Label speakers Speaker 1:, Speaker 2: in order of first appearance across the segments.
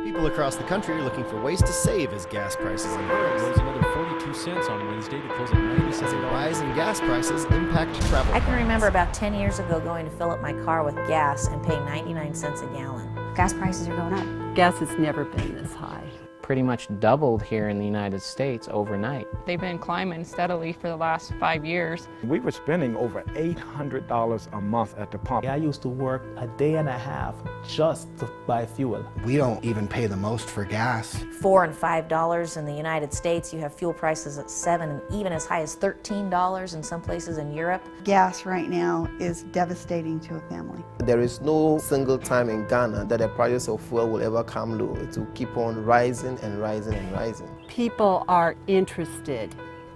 Speaker 1: People across the country are looking for ways to save as gas prices increase.
Speaker 2: Rose another 42 cents on Wednesday to close at
Speaker 1: As a
Speaker 2: $97.
Speaker 1: rise in gas prices impact travel.
Speaker 3: I can remember about 10 years ago going to fill up my car with gas and paying 99 cents a gallon.
Speaker 4: Gas prices are going up.
Speaker 5: Gas has never been this high.
Speaker 6: Pretty much doubled here in the United States overnight.
Speaker 7: They've been climbing steadily for the last 5 years.
Speaker 8: We were spending over $800 a month at the pump.
Speaker 9: I used to work a day and a half just to buy fuel.
Speaker 10: We don't even pay the most for gas.
Speaker 3: $4 and $5 in the United States. You have fuel prices at $7 and even as high as $13 in some places in Europe.
Speaker 11: Gas right now is devastating to a family.
Speaker 12: There is no single time in Ghana that the price of fuel will ever come low. It will keep on rising and rising and rising.
Speaker 5: People are interested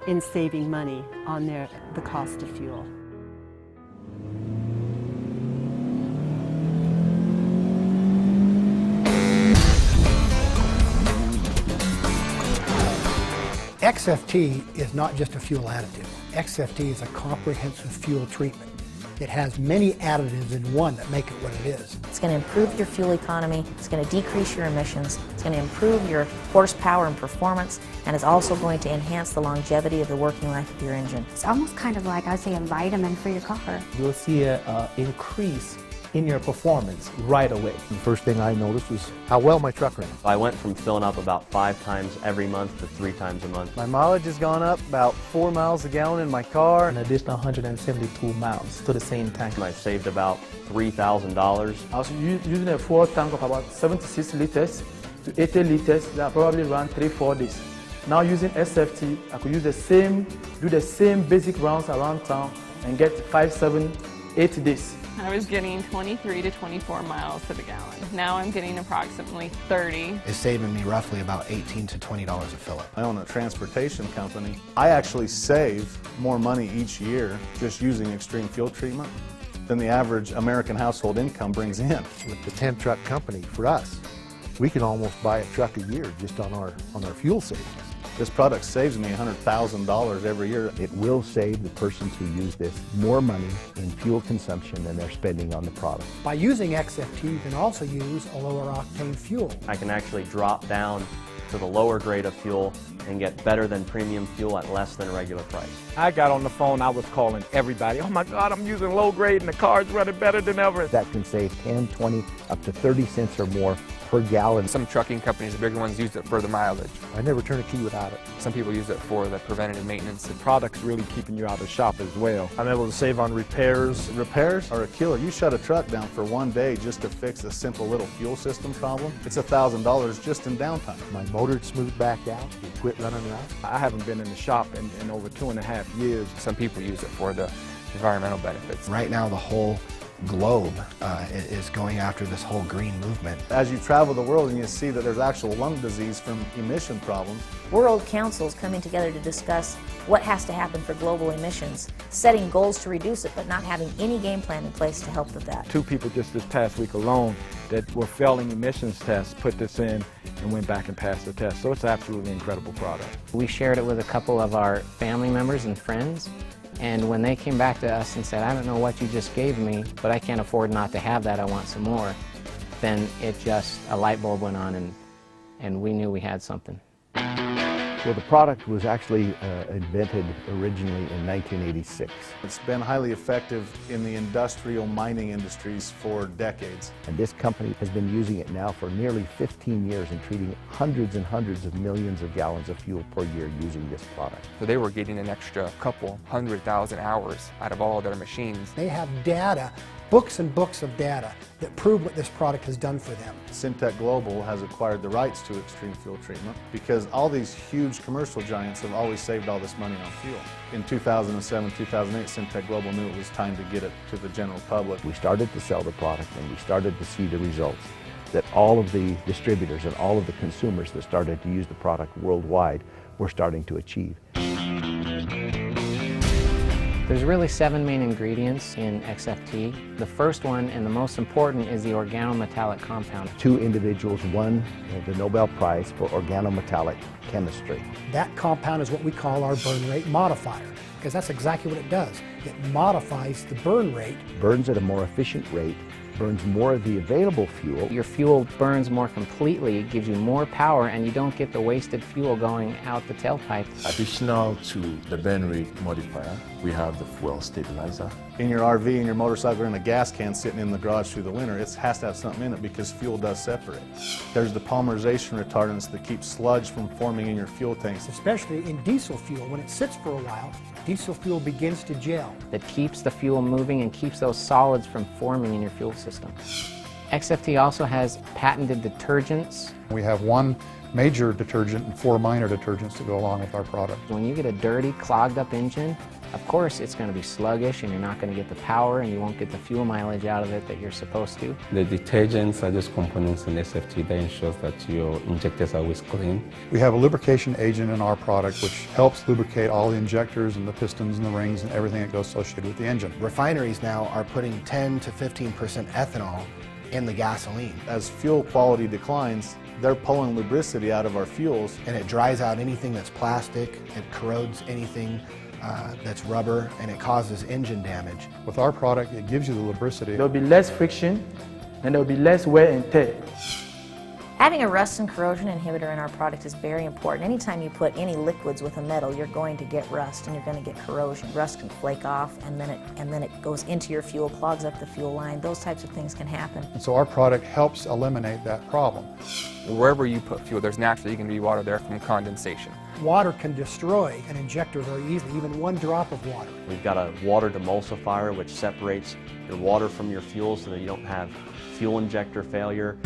Speaker 5: in saving money on the cost of fuel.
Speaker 13: XFT is not just a fuel additive. XFT is a comprehensive fuel treatment. It has many additives in one that make it what it is.
Speaker 3: It's going to improve your fuel economy, it's going to decrease your emissions, it's going to improve your horsepower and performance, and it's also going to enhance the longevity of the working life of your engine.
Speaker 4: It's almost kind of like, I'd say, a vitamin for your car.
Speaker 9: You'll see an increase in your performance right away.
Speaker 14: The first thing I noticed was how well my truck ran.
Speaker 15: I went from filling up about 5 times every month to 3 times a month.
Speaker 16: My mileage has gone up about 4 miles a gallon in my car.
Speaker 9: An additional 172 miles to the same tank.
Speaker 15: I saved about $3,000.
Speaker 9: I was using a fuel tank of about 76 liters to 80 liters that probably ran 3-4 days. Now using SFT, I could use do the same basic rounds around town and get 5, 7, 8 days.
Speaker 7: I was getting 23 to 24 miles to the gallon. Now I'm getting approximately 30.
Speaker 10: It's saving me roughly about $18 to $20 a fill-up.
Speaker 17: I own a transportation company. I actually save more money each year just using extreme fuel treatment than the average American household income brings in.
Speaker 14: With the 10-truck company, for us, we can almost buy a truck a year just on our fuel savings.
Speaker 17: This product saves me $100,000 every year.
Speaker 18: It will save the persons who use this more money in fuel consumption than they're spending on the product.
Speaker 13: By using XFT, you can also use a lower octane fuel.
Speaker 15: I can actually drop down to the lower grade of fuel and get better than premium fuel at less than a regular price.
Speaker 8: I got on the phone, I was calling everybody. Oh my God, I'm using low grade and the car's running better than ever.
Speaker 18: That can save 10, 20, up to 30 cents or more per gallon.
Speaker 19: Some trucking companies, the bigger ones, use it for the mileage.
Speaker 14: I never turn a key without it.
Speaker 19: Some people use it for the preventative maintenance.
Speaker 8: The product's really keeping you out of shop as well. I'm able to save on repairs.
Speaker 17: Repairs are a killer. You shut a truck down for one day just to fix a simple little fuel system problem. It's $1,000 just in downtime.
Speaker 14: My motor'd smooth back out. It quit running out.
Speaker 8: I haven't been in the shop in over 2.5 years.
Speaker 19: Some people use it for the environmental benefits.
Speaker 10: Right now, the whole globe is going after this whole green movement.
Speaker 17: As you travel the world and you see that there's actual lung disease from emission problems.
Speaker 3: World councils coming together to discuss what has to happen for global emissions, setting goals to reduce it, but not having any game plan in place to help with that.
Speaker 8: 2 people just this past week alone that were failing emissions tests put this in and went back and passed the test. So it's an absolutely incredible product.
Speaker 6: We shared it with a couple of our family members and friends, and when they came back to us and said, I don't know what you just gave me, but I can't afford not to have that, I want some more, then a light bulb went on and we knew we had something.
Speaker 18: Well, the product was actually invented originally in 1986.
Speaker 17: It's been highly effective in the industrial mining industries for decades.
Speaker 18: And this company has been using it now for nearly 15 years and treating hundreds and hundreds of millions of gallons of fuel per year using this product.
Speaker 19: So they were getting an extra couple 100,000 hours out of all of their machines.
Speaker 13: They have data, books and books of data that prove what this product has done for them.
Speaker 17: Syntec Global has acquired the rights to extreme fuel treatment because all these huge commercial giants have always saved all this money on fuel. In 2007, 2008, Syntec Global knew it was time to get it to the general public.
Speaker 18: We started to sell the product and we started to see the results that all of the distributors and all of the consumers that started to use the product worldwide were starting to achieve.
Speaker 6: There's really 7 main ingredients in XFT. The first one and the most important is the organometallic compound.
Speaker 18: 2 individuals won the Nobel Prize for organometallic chemistry.
Speaker 13: That compound is what we call our burn rate modifier, because that's exactly what it does. It modifies the burn rate.
Speaker 18: Burns at a more efficient rate burns more of the available fuel.
Speaker 6: Your fuel burns more completely, it gives you more power, and you don't get the wasted fuel going out the tailpipe.
Speaker 20: Additional to the burn rate modifier, we have the fuel stabilizer.
Speaker 17: In your RV and your motorcycle, in a gas can sitting in the garage through the winter, it has to have something in it because fuel does separate. There's the polymerization retardants that keep sludge from forming in your fuel tanks.
Speaker 13: Especially in diesel fuel, when it sits for a while, diesel fuel begins to gel.
Speaker 6: That keeps the fuel moving and keeps those solids from forming in your fuel system. XFT also has patented detergents.
Speaker 21: We have one major detergent and 4 minor detergents to go along with our product.
Speaker 6: When you get a dirty, clogged up engine, of course it's going to be sluggish and you're not going to get the power and you won't get the fuel mileage out of it that you're supposed to.
Speaker 22: The detergents are just components in SFT that ensures that your injectors are always clean.
Speaker 21: We have a lubrication agent in our product which helps lubricate all the injectors and the pistons and the rings and everything that goes associated with the engine.
Speaker 1: Refineries now are putting 10 to 15% ethanol in the gasoline.
Speaker 17: As fuel quality declines, they're pulling lubricity out of our fuels.
Speaker 1: And it dries out anything that's plastic, it corrodes anything that's rubber, and it causes engine damage.
Speaker 21: With our product, it gives you the lubricity.
Speaker 9: There'll be less friction and there'll be less wear and tear.
Speaker 3: Having a rust and corrosion inhibitor in our product is very important. Anytime you put any liquids with a metal, you're going to get rust and you're going to get corrosion. Rust can flake off and then it goes into your fuel, clogs up the fuel line. Those types of things can happen.
Speaker 21: And so our product helps eliminate that problem.
Speaker 19: Wherever you put fuel, there's naturally going to be water there from condensation.
Speaker 13: Water can destroy an injector very easily, even 1 drop of water.
Speaker 15: We've got a water demulsifier which separates your water from your fuel so that you don't have fuel injector failure.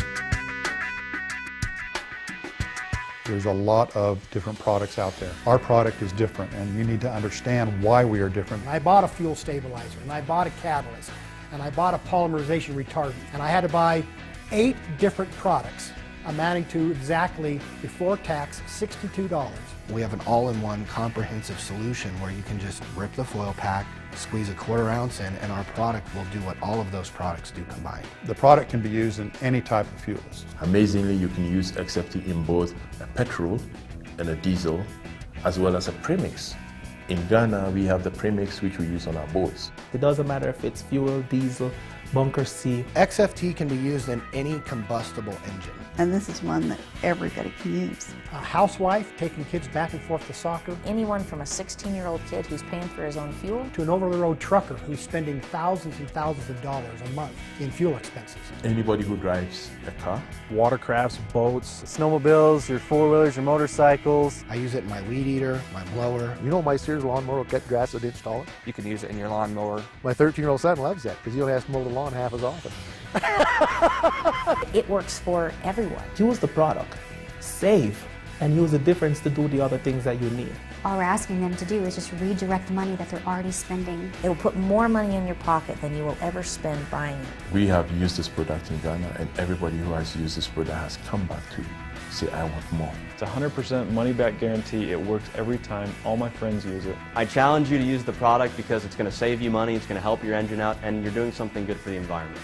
Speaker 21: There's a lot of different products out there. Our product is different, and you need to understand why we are different.
Speaker 13: I bought a fuel stabilizer, and I bought a catalyst, and I bought a polymerization retardant, and I had to buy 8 different products, amounting to exactly, before tax, $62.
Speaker 1: We have an all-in-one comprehensive solution where you can just rip the foil pack, squeeze a 1/4 ounce in, and our product will do what all of those products do combined.
Speaker 21: The product can be used in any type of fuels.
Speaker 20: Amazingly, you can use XFT in both a petrol and a diesel, as well as a premix. In Ghana, we have the premix which we use on our boats.
Speaker 9: It doesn't matter if it's fuel, diesel, bunker C.
Speaker 1: XFT can be used in any combustible engine.
Speaker 11: And this is one that everybody can use.
Speaker 13: A housewife taking kids back and forth to soccer.
Speaker 3: Anyone from a 16-year-old kid who's paying for his own fuel
Speaker 13: to an over-the-road trucker who's spending thousands and thousands of dollars a month in fuel expenses.
Speaker 20: Anybody who drives a car.
Speaker 16: Watercrafts, boats, snowmobiles, your 4-wheelers, your motorcycles.
Speaker 1: I use it in my weed eater, my blower.
Speaker 14: You know my Sears lawnmower will cut grass with install it?
Speaker 19: You can use it in your lawnmower.
Speaker 14: My 13-year-old son loves that because he only has to mow the lawn half as often.
Speaker 3: It works for everyone.
Speaker 9: Use the product, save, and use the difference to do the other things that you need.
Speaker 4: All we're asking them to do is just redirect the money that they're already spending.
Speaker 3: It will put more money in your pocket than you will ever spend buying it.
Speaker 20: We have used this product in Ghana, and everybody who has used this product has come back to say, I want more.
Speaker 2: It's a 100% money-back guarantee. It works every time. All my friends use it.
Speaker 15: I challenge you to use the product because it's going to save you money, it's going to help your engine out, and you're doing something good for the environment.